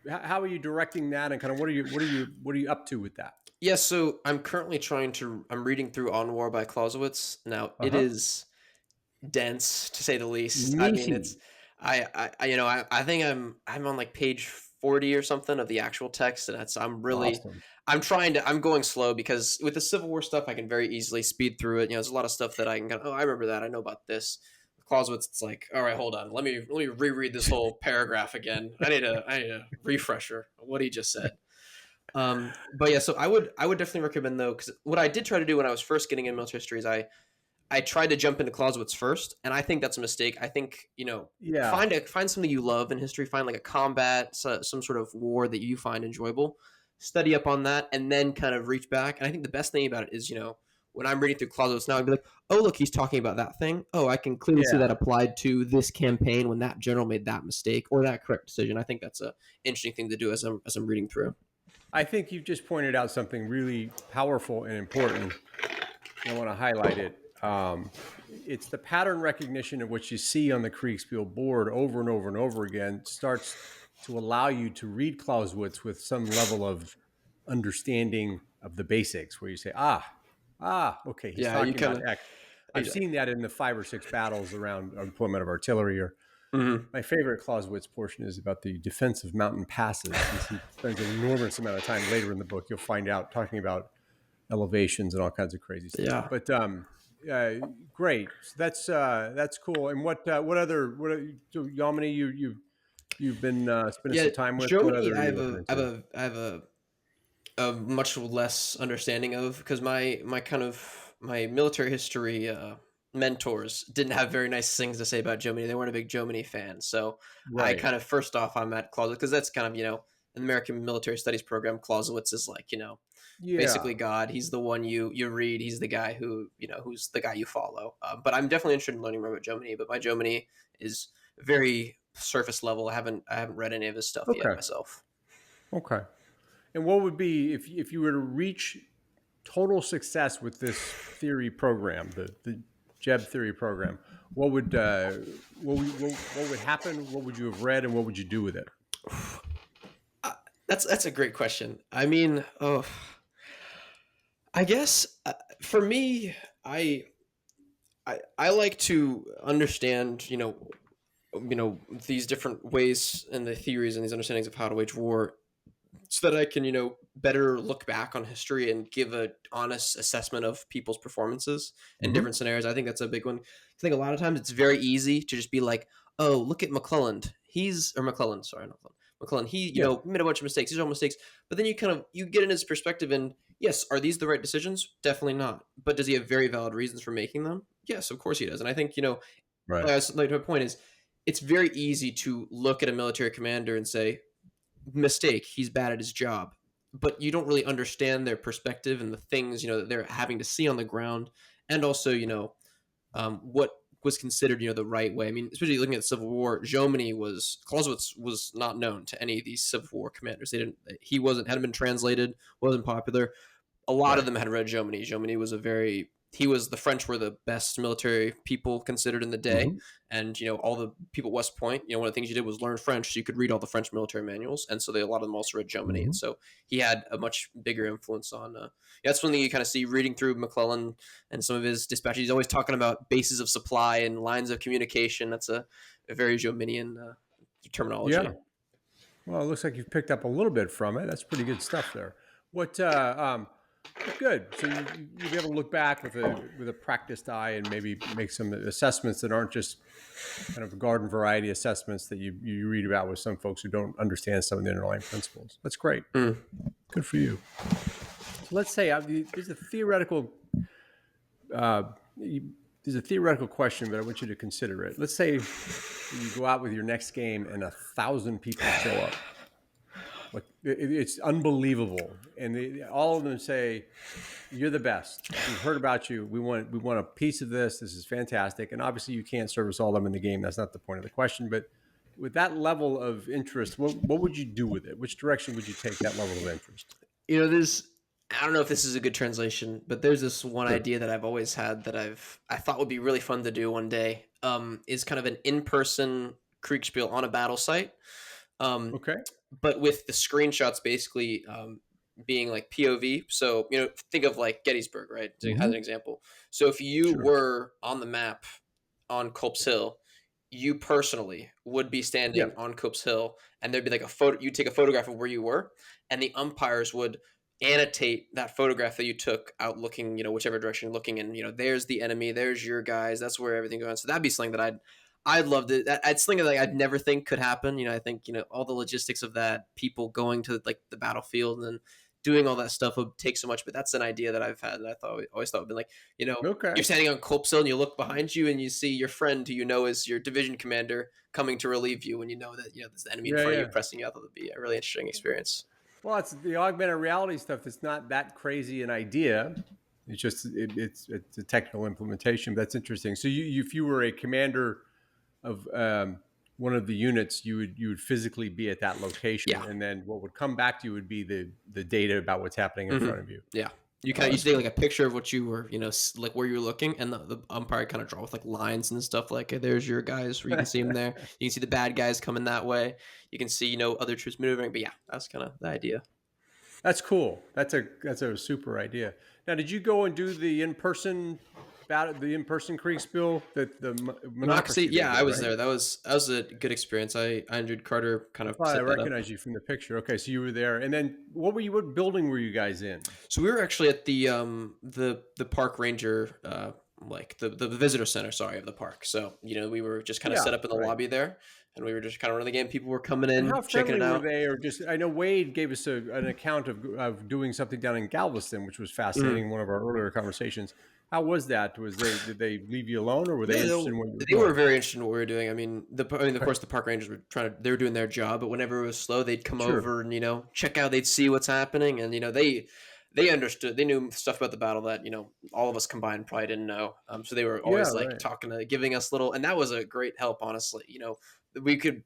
How are you directing that, and kind of what are you up to with that? Yeah, so I'm currently I'm reading through On War by Clausewitz. Now it is dense to say the least. Meaty. I mean, it's I think I'm on like page 40 or something of the actual text, and I'm really awesome. I'm going slow because with the Civil War stuff I can very easily speed through it. There's a lot of stuff that I can go, oh, I remember that, I know about this. Clausewitz, it's like, all right, hold on, let me reread this whole paragraph again. I need a refresher of what he just said. But yeah, so I would definitely recommend though, because what I did try to do when I was first getting in military history is I tried to jump into Clausewitz first, and I think that's a mistake. I think find something you love in history, find like a combat, some sort of war that you find enjoyable, study up on that, and then kind of reach back. And I think the best thing about it is when I'm reading through Clausewitz now, I'd be like, oh, look, he's talking about that thing. Oh, I can clearly see that applied to this campaign when that general made that mistake or that correct decision. I think that's an interesting thing to do as I'm reading through. I think you've just pointed out something really powerful and important. I want to highlight it. It's the pattern recognition of what you see on the Kriegsspiel board over and over and over again starts to allow you to read Clausewitz with some level of understanding of the basics, where you say, okay, he's talking about X. I've seen that in the 5 or 6 battles around employment of artillery. Or my favorite Clausewitz portion is about the defense of mountain passes. He spends an enormous amount of time later in the book. You'll find out talking about elevations and all kinds of crazy stuff. Yeah. But great. So that's cool. And what Germany you've been spending some time with? Germany, I have a much less understanding of, because my military history mentors didn't have very nice things to say about Germany. They weren't a big Germany fan. So I kind of, first off, I'm at Clausewitz because that's kind of, an American military studies program. Clausewitz is like, basically God. He's the one you read. He's the guy who, who's the guy you follow. But I'm definitely interested in learning more about Germany, but my Germany is very surface level. I haven't read any of his stuff yet myself. Okay. And what would be, if you were to reach total success with this theory program, the Jeb theory program, what would happen? What would you have read, and what would you do with it? That's a great question. I mean, I guess for me, I like to understand, these different ways and the theories and these understandings of how to wage war, so that I can, better look back on history and give a honest assessment of people's performances in different scenarios. I think that's a big one. I think a lot of times it's very easy to just be like, oh, look at McClellan. McClellan, sorry, not McClellan. He, made a bunch of mistakes. These are all mistakes. But then you get in his perspective and yes, are these the right decisions? Definitely not. But does he have very valid reasons for making them? Yes, of course he does. And I think, right. Like my point is, it's very easy to look at a military commander and say, mistake, he's bad at his job, but you don't really understand their perspective and the things that they're having to see on the ground, and also what was considered the right way. I mean, especially looking at the Civil War, Clausewitz was not known to any of these Civil War commanders. Hadn't been translated, wasn't popular. A lot of them had read Jomini. Jomini was the French were the best military people considered in the day. And, all the people at West Point, one of the things you did was learn French. So you could read all the French military manuals. And so a lot of them also read Jomini. And so he had a much bigger influence on, that's one thing you kind of see reading through McClellan and some of his dispatches. He's always talking about bases of supply and lines of communication. That's a very Jominian terminology. Yeah. Well, it looks like you've picked up a little bit from it. That's pretty good stuff there. What, good. So you'll be able to look back with a practiced eye and maybe make some assessments that aren't just kind of garden variety assessments that you read about with some folks who don't understand some of the underlying principles. That's great. Good for you. So let's say there's a theoretical question, but I want you to consider it. Let's say you go out with your next game and 1,000 people show up. Like it's unbelievable, and all of them say, "You're the best. We've heard about you. We want a piece of this. This is fantastic." And obviously, you can't service all of them in the game. That's not the point of the question. But with that level of interest, what would you do with it? Which direction would you take that level of interest? I don't know if this is a good translation, but there's this one idea that I've always had that I thought would be really fun to do one day. Is kind of an in-person Kriegsspiel on a battle site. Okay. But with the screenshots basically being like POV. So, think of like Gettysburg, right? As an example. So if you were on the map on Culp's Hill, you personally would be standing on Culp's Hill, and there'd be like a photo. You take a photograph of where you were, and the umpires would annotate that photograph that you took out looking, whichever direction you're looking, and there's the enemy, there's your guys, that's where everything goes on. So that'd be something that I'd love to. It's something that I'd never think could happen. I think all the logistics of that, people going to like the battlefield and then doing all that stuff would take so much. But that's an idea that I've had that I always thought would be like, you're standing on Culp's Hill and you look behind you and you see your friend who is your division commander coming to relieve you, and that there's the enemy in front of you pressing you out. That would be a really interesting experience. Well, it's the augmented reality stuff. That's not that crazy an idea. It's just it's a technical implementation. But that's interesting. So if you were a commander of one of the units, you would physically be at that location, and then what would come back to you would be the data about what's happening in front of you. Yeah, you take like a picture of what you were, like where you were looking, and the umpire kind of draw with like lines and stuff. Like, hey, there's your guys, where you can see them there. You can see the bad guys coming that way. You can see other troops moving. But yeah, that's kind of the idea. That's cool. That's a super idea. Now, did you go and do the in-person Kriegsspiel, the Monocracy? Yeah, I was there. That was a good experience. I enjoyed Carter kind of. I recognize you from the picture. Okay, so you were there, and then what building were you guys in? So we were actually at the park ranger, like the visitor center, of the park. So we were just kind of set up in the lobby there. And we were just kind of running the game. People were coming in, checking it out. Were they, or just? I know Wade gave us an account of doing something down in Galveston, which was fascinating. One of our earlier conversations. How was that? Did they leave you alone, or were they interested in what you were doing? They were very interested in what we were doing. I mean, of course, the park rangers they were doing their job, but whenever it was slow, they'd come over and check out. They'd see what's happening, and they understood. They knew stuff about the battle that all of us combined probably didn't know. So they were always talking giving us little, and that was a great help, honestly. We could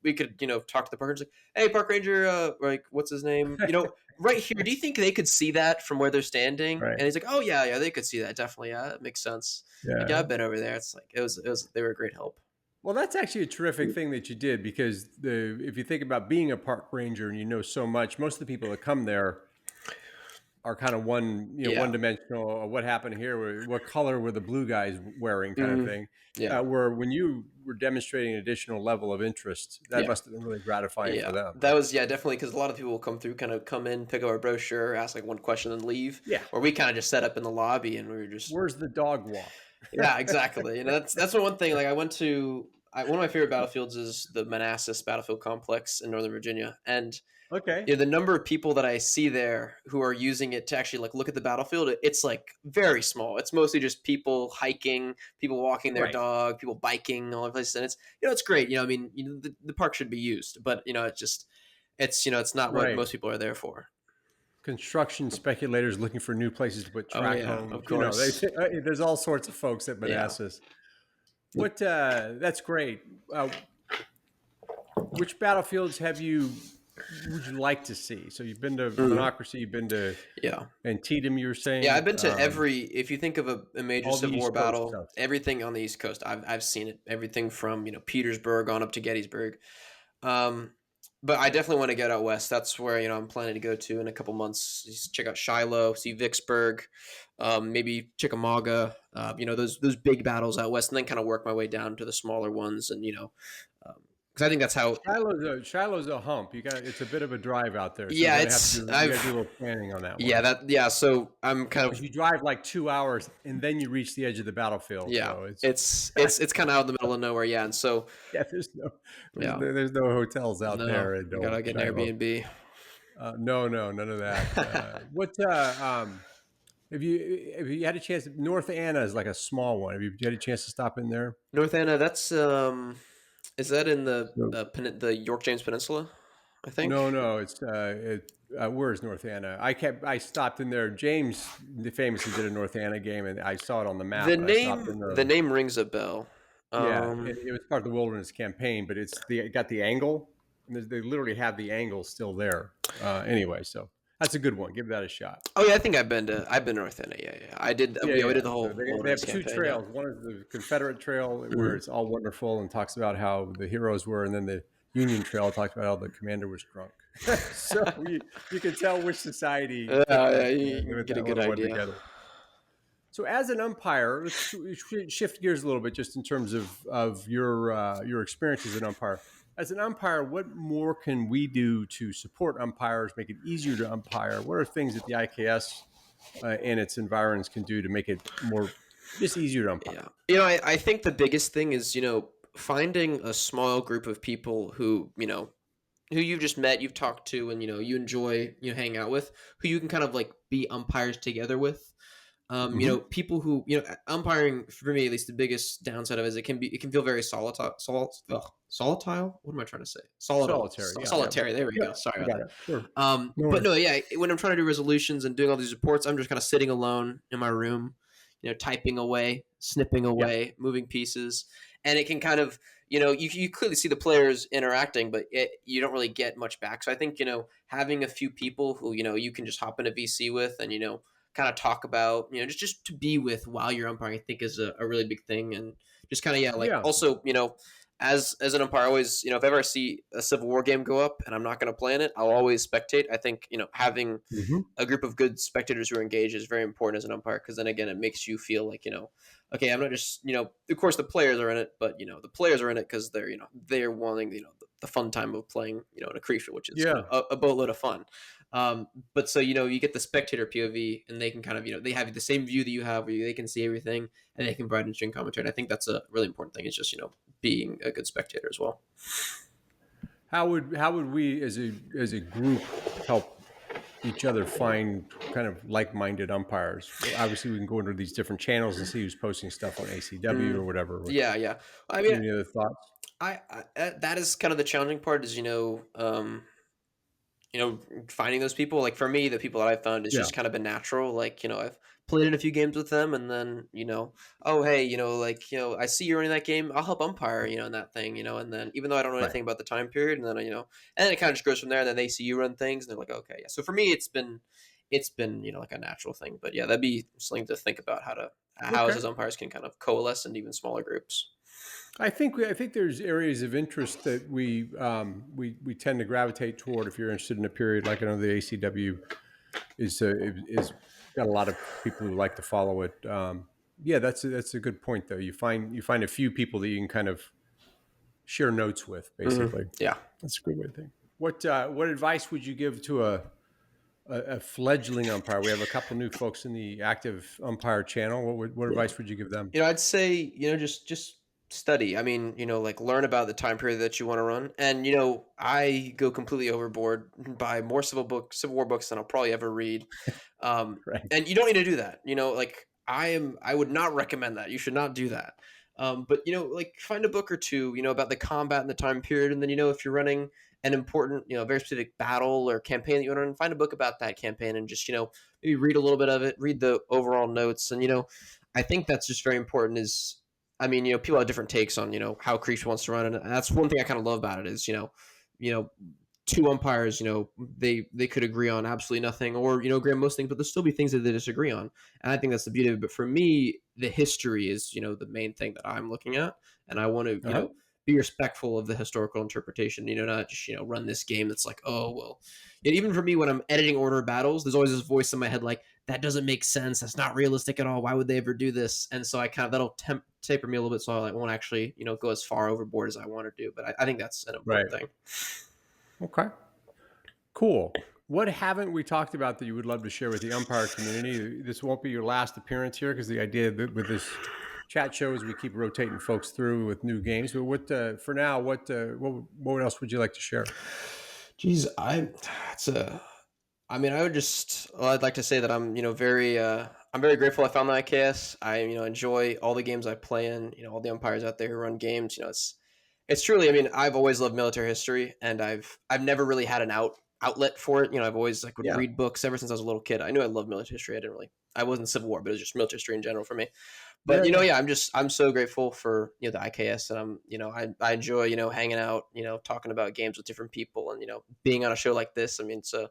talk to the park ranger, like, hey, park ranger, like, what's his name? Right here. Do you think they could see that from where they're standing? Right. And he's like, oh yeah, they could see that, definitely. Yeah, that makes sense. Yeah, I've been over there. It's like they were a great help. Well, that's actually a terrific thing that you did, because if you think about being a park ranger and so much, most of the people that come there are kind of one dimensional. What happened here? What color were the blue guys wearing? Kind of thing. Yeah. Where when you were demonstrating an additional level of interest, that must have been really gratifying for them. That was definitely, because a lot of people will come through, kind of come in, pick up our brochure, ask like one question, and leave. Yeah. Or we kind of just set up in the lobby and we were just, where's the dog walk? Yeah, exactly. That's one thing. Like one of my favorite battlefields is the Manassas Battlefield Complex in Northern Virginia, and the number of people that I see there who are using it to actually like look at the battlefield, it's like very small. It's mostly just people hiking, people walking their dog, people biking all over the place, and it's great. The park should be used, but it's not what most people are there for. Construction speculators looking for new places to put track homes. Of course. There's all sorts of folks at Manassas. That's great. Which battlefields would you like to see? So you've been to Monocracy, you've been to Antietam, you were saying? Yeah, I've been to if you think of a major Civil War battle, everything on the East Coast, I've seen it. Everything from, Petersburg on up to Gettysburg. But I definitely want to get out west. That's where, I'm planning to go to in a couple months. Check out Shiloh, see Vicksburg, maybe Chickamauga, those big battles out west, and then kind of work my way down to the smaller ones. And, because I think that's how Shiloh's a hump. It's a bit of a drive out there. So you gotta do a little planning on that one. So I'm kind of, you drive like 2 hours and then you reach the edge of the battlefield. Yeah, so it's kind of out in the middle of nowhere. Yeah, and so there's no hotels out there. You gotta get an Airbnb. No, none of that. Have you had a chance? North Anna is like a small one. Have you had a chance to stop in there? North Anna, that's is that in the York James Peninsula? I think. No. It's where's North Anna? I stopped in there. James famously did a North Anna game, and I saw it on the map. The name rings a bell. It was part of the Wilderness Campaign, but it got the angle, and they literally have the angle still there. Anyway, so that's a good one. Give that a shot. Oh yeah, I think I've been to North Anna. Yeah. I did. We did the whole. They have two trails. Yeah. One is the Confederate Trail, where it's all wonderful and talks about how the heroes were, and then the Union Trail talks about how the commander was drunk. So you can tell which society. You get a good idea. Together. So as an umpire, let's shift gears a little bit, just in terms of your experience as an umpire. As an umpire, what more can we do to support umpires, make it easier to umpire? What are things that the IKS and its environs can do to make it just easier to umpire? Yeah. I think the biggest thing is, finding a small group of people who you've just met, you've talked to, and, you enjoy, hanging out with, who you can kind of like be umpires together with. People who, umpiring, for me at least, the biggest downside of it is it can feel very solitary. What am I trying to say? Solitary. There we go. Sorry about that. Sure. When I'm trying to do resolutions and doing all these reports, I'm just kind of sitting alone in my room, typing away, snipping away, moving pieces, and it can kind of, you clearly see the players interacting, but you don't really get much back. So I think, having a few people who, you can just hop in a VC with and, kind of talk about, just to be with while you're umpiring, I think is a really big thing. And just kind of, also, as an umpire, I always, if I ever see a Civil War game go up and I'm not going to play in it, I'll always spectate. I think, having a group of good spectators who are engaged is very important as an umpire, because then again, it makes you feel like, okay, I'm not just, of course the players are in it, but, the players are in it because they're, they're wanting, the fun time of playing, in a Kriegsspiel, which is a boatload of fun. But so, you get the spectator POV, and they can kind of, they have the same view that you have, where they can see everything and they can provide interesting commentary. And I think that's a really important thing, is just, being a good spectator as well. How would we as a group help each other find kind of like-minded umpires? Obviously, we can go into these different channels and see who's posting stuff on ACW or whatever. Yeah. I mean, any other thoughts? I that is kind of the challenging part, is finding those people. Like for me, the people that I found is just kind of been natural. Like, I've played in a few games with them, and then, oh, hey, I see you're in that game, I'll help umpire, in that thing, and then even though I don't know anything about the time period, and then, and then it kind of just goes from there, and then they see you run things, and they're like, okay, yeah. So for me, it's been, like a natural thing, but yeah, that'd be something to think about, how as umpires can kind of coalesce into even smaller groups. I think there's areas of interest that we tend to gravitate toward. If you're interested in a period like, I know the ACW is got a lot of people who like to follow it. Yeah, that's a good point though. You find a few people that you can kind of share notes with, basically. Yeah, that's a good way to think. What advice would you give to a fledgling umpire? We have a couple new folks in the active umpire channel. What advice would you give them? I'd say, just study. I mean, like learn about the time period that you want to run. And, I go completely overboard, buy more Civil War books than I'll probably ever read. Right. And you don't need to do that. Like I would not recommend that. You should not do that. But like find a book or two, about the combat and the time period. And then, if you're running an important, very specific battle or campaign that you want to run, find a book about that campaign and just, maybe read a little bit of it, read the overall notes. And, I think that's just very important is, I mean, people have different takes on, how Kriegsspiel wants to run. And that's one thing I kind of love about it is, two umpires, they could agree on absolutely nothing or, agree on most things, but there'll still be things that they disagree on. And I think that's the beauty of it. But for me, the history is, the main thing that I'm looking at. And I want to, be respectful of the historical interpretation, not just, run this game that's like, oh, well, and even for me, when I'm editing Order of Battles, there's always this voice in my head like, that doesn't make sense. That's not realistic at all. Why would they ever do this? And so I kind of, that'll taper me a little bit. So I won't actually, go as far overboard as I want to do. But I think that's an important thing. Okay. Cool. What haven't we talked about that you would love to share with the umpire community? This won't be your last appearance here because the idea with this chat show is we keep rotating folks through with new games. But for now, what else would you like to share? Geez, I'd like to say that I'm, I'm very grateful I found the IKS. I, enjoy all the games I play in, all the umpires out there who run games, it's truly, I mean, I've always loved military history and I've never really had an outlet for it. I've always would read books ever since I was a little kid. I knew I loved military history. I wasn't Civil War, but it was just military history in general for me. But, I'm so grateful for, the IKS and I'm, I enjoy, hanging out, talking about games with different people and, being on a show like this. I mean, it's a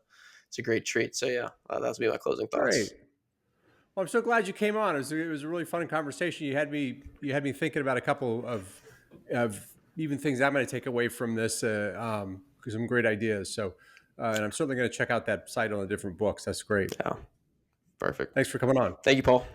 great treat. So yeah, that's be my closing thoughts. Great. Well, I'm so glad you came on. It was a really fun conversation. You had me thinking about a couple of even things I'm going to take away from this, because some great ideas. So, and I'm certainly going to check out that site on the different books. That's great. Yeah. Perfect. Thanks for coming on. Thank you, Paul.